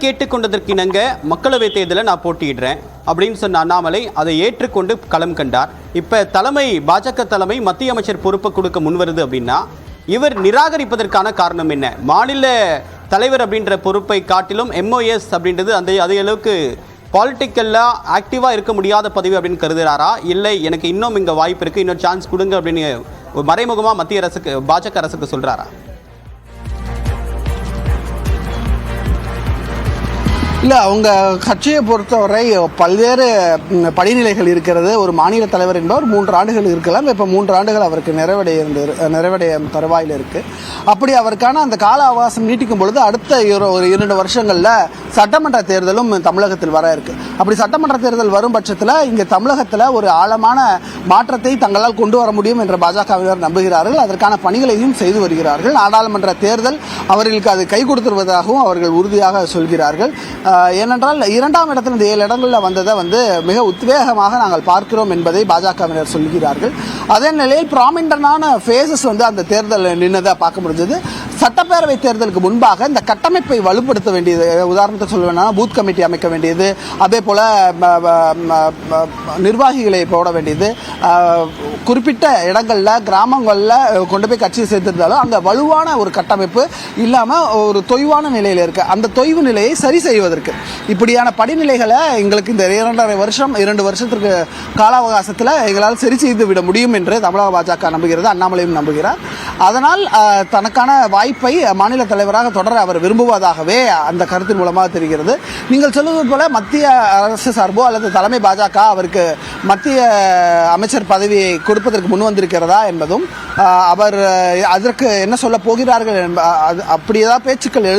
கேட்டுக்கொண்டதற்கிணங்க மக்களவை தேர்தலை நான் போட்டியிடுறேன் அப்படின்னு சொன்ன அண்ணாமலை அதை ஏற்றுக்கொண்டு களம் கண்டார். இப்ப பாஜக தலைமை மத்திய அமைச்சர் பொறுப்பை கொடுக்க முன்வருது அப்படின்னா இவர் நிராகரிப்பதற்கான காரணம் என்ன? மாநில தலைவர் அப்படின்ற பொறுப்பை காட்டிலும் MOS அப்படின்றது அதே அளவுக்கு பாலிட்டிக்கல்லா ஆக்டிவா இருக்க முடியாத பதவி அப்படின்னு கருதுறாரா? இல்லை எனக்கு இன்னும் இங்க வாய்ப்பு இருக்கு, இன்னொரு சான்ஸ் கொடுங்க அப்படின்னு மறைமுகமா மத்திய அரசுக்கு பாஜக அரசுக்கு சொல்றாரா? இல்லை, அவங்க கட்சியை பொறுத்தவரை பல்வேறு படிநிலைகள் இருக்கிறது. ஒரு மாநில தலைவர் என்பவர் 3 ஆண்டுகள் இருக்கலாம். இப்போ 3 ஆண்டுகள் அவருக்கு நிறைவடைய தருவாயில் இருக்குது. அப்படி அவருக்கான அந்த கால அவகாசம் நீட்டிக்கும் பொழுது அடுத்த ஒரு 2 வருஷங்களில் சட்டமன்ற தேர்தலும் தமிழகத்தில் வர இருக்குது. அப்படி சட்டமன்ற தேர்தல் வரும் பட்சத்தில் இங்கே தமிழகத்தில் ஒரு ஆழமான மாற்றத்தை தங்களால் கொண்டு வர முடியும் என்ற பாஜகவினர் நம்புகிறார்கள். அதற்கான பணிகளையும் செய்து வருகிறார்கள். நாடாளுமன்ற தேர்தல் அவர்களுக்கு அது கை கொடுத்துருவதாகவும் அவர்கள் உறுதியாக சொல்கிறார்கள். ஏனென்றால் 2ஆம் இடத்தில் இந்த 7 இடங்களில் வந்ததை மிக உத்வேகமாக நாங்கள் பார்க்கிறோம் என்பதை பாஜகவினர் சொல்கிறார்கள். அதே நிலையில் ப்ராமினன்டான ஃபேஸஸ் அந்த தேர்தல் நின்னதை பார்க்க முடிஞ்சது. சட்டப்பேரவை தேர்தலுக்கு முன்பாக இந்த கட்டமைப்பை வலுப்படுத்த வேண்டியது, உதாரணத்துக்கு சொல்ல வேண்டாம், பூத் கமிட்டி அமைக்க வேண்டியது, அதே போல நிர்வாகிகளை போட வேண்டியது, குறிப்பிட்ட இடங்களில் கிராமங்களில் கொண்டு போய் கட்சியை சேர்த்திருந்தாலும் அங்கே வலுவான ஒரு கட்டமைப்பு இல்லாமல் ஒரு தொய்வான நிலையில் இருக்கு. அந்த தொய்வு நிலையை சரி செய்வதற்கு இப்படியான படிநிலைகளை எங்களுக்கு இந்த 2 வருஷத்திற்கு கால அவகாசத்தில் எங்களால் சரி செய்து விட முடியும் என்று தமிழக பாஜக நம்புகிறது, அண்ணாமலையும் நம்புகிறார். அதனால் தனக்கான வாய்ப்பை மாநில தலைவராக தொடர அவர் விரும்புவதாகவே அந்த கருத்தின் மூலமாக தெரிகிறது. நீங்கள் சொல்வது போல மத்திய அரசு சார்போ அல்லது தலைமை பாஜக அவருக்கு மத்திய அமைச்சர் பதவியை கொடுப்பதற்கு முன் வந்திருக்கிறதா என்பதும், அவர் அதற்கு என்ன சொல்ல போகிறார்கள் அப்படி ஏதாவது பேச்சுக்கள்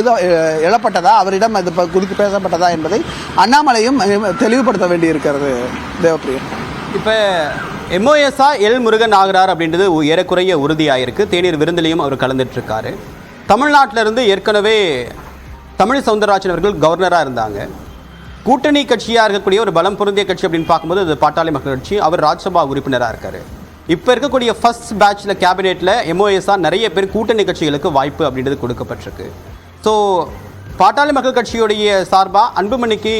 எழப்பட்டதா, அவரிடம் அது குறித்து பேசப்பட்டதா என்பதை அண்ணாமலையும் தெளிவுபடுத்த வேண்டியிருக்கிறது. தேவப்பிரியன், இப்போ MOSஆ முருகன் ஆகிறார் அப்படின்றது ஏறக்குறைய உறுதியாயிருக்கு. தேநீர் விருந்திலையும் அவர் கலந்துட்டு இருக்காரு. தமிழ்நாட்டிலிருந்து ஏற்கனவே தமிழ் சவுந்தரராஜன் அவர்கள் கவர்னராக இருந்தாங்க. கூட்டணி கட்சியாக இருக்கக்கூடிய ஒரு பலம் பொருந்திய கட்சி அப்படின்னு பார்க்கும்போது அது பாட்டாளி மக்கள் கட்சி. அவர் ராஜ்யசபா உறுப்பினராக இருக்காரு. இப்போ இருக்கக்கூடிய ஃபர்ஸ்ட் பேட்சில் கேபினெட்டில் MOSஆ நிறைய பேர் கூட்டணி கட்சிகளுக்கு வாய்ப்பு அப்படின்றது கொடுக்கப்பட்டிருக்கு. ஸோ பாட்டாளி மக்கள் கட்சியுடைய சார்பாக அன்புமணிக்கு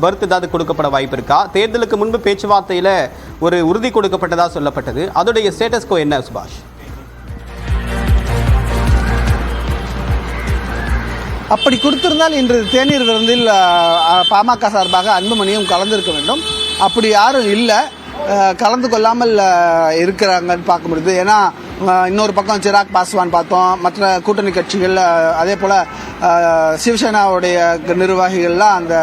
பர்த் ஏதாவது கொடுக்கப்பட வாய்ப்பு இருக்கா? தேர்தலுக்கு முன்பு பேச்சுவார்த்தையில் ஒரு உறுதி கொடுக்கப்பட்டதாக சொல்லப்பட்டது. அதோடைய ஸ்டேட்டஸ்கோ என்ன சுபாஷ்? அப்படி கொடுத்திருந்தால் இன்று தேநீர் விருந்தில் பாமக சார்பாக அன்புமணியும் கலந்திருக்க வேண்டும். அப்படி யாரும் இல்லை, கலந்து கொள்ளாமல் இருக்கிறாங்கன்னு பார்க்க முடியுது. ஏன்னா இன்னொரு பக்கம் சிராக் பாஸ்வான் பார்த்தோம், மற்ற கூட்டணி கட்சிகள், அதே போல் சிவசேனாவுடைய நிர்வாகிகள்லாம் அந்த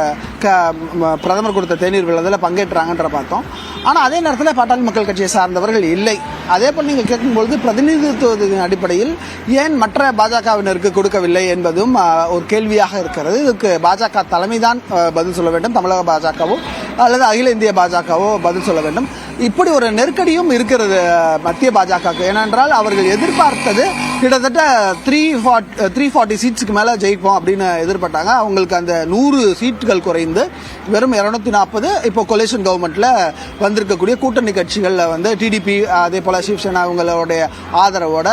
பிரதமர் கொடுத்த தேநீர் விருந்தில் பங்கேற்றாங்கன்ற பார்த்தோம். ஆனால் அதே நேரத்தில் பாட்டாளி மக்கள் கட்சியை சார்ந்தவர்கள் இல்லை. அதே போல் நீங்கள் கேட்கும்பொழுது பிரதிநிதித்துவத்தின் அடிப்படையில் ஏன் மற்ற பாஜகவினருக்கு கொடுக்கவில்லை என்பதும் ஒரு கேள்வியாக இருக்கிறது. இதுக்கு பாஜக தலைமைதான் பதில் சொல்ல வேண்டும். தமிழக பாஜகவோ அல்லது அகில இந்திய பாஜகவோ பதில் சொல்ல வேண்டும். இப்படி ஒரு நெருக்கடியும் இருக்கிறது மத்திய பாஜகவுக்கு. ஏனென்றால் அவர்கள் எதிர்பார்த்தது கிட்டத்தட்ட 340 சீட்ஸுக்கு மேலே ஜெயிப்போம் அப்படின்னு எதிர்பார்த்தாங்க. அவங்களுக்கு அந்த 100 சீட்டுகள் குறைந்து வெறும் 240. இப்போ கொலேஷன் கவர்மெண்ட்ல வந்திருக்கக்கூடிய கூட்டணி கட்சிகளில் டிடிபி, அதே போல சிவசேனா அவங்களுடைய ஆதரவோட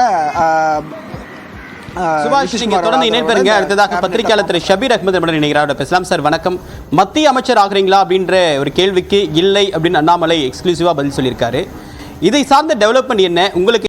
சுபாஷ், நீங்க தொடர்ந்து இணைப்பீங்க. அடுத்ததாக பத்திரிகையாளர் திரு ஷபீர் அஹ்மத் நினைக்கிறார் பேசலாம். சார் வணக்கம். மத்திய அமைச்சர் ஆகிறீங்களா அப்படின்ற ஒரு கேள்விக்கு இல்லை அப்படின்னு அண்ணாமலை எக்ஸ்க்ளூசிவா பதில் சொல்லியிருக்காரு. இதை சார்ந்த டெவலப்மெண்ட் என்ன உங்களுக்கு?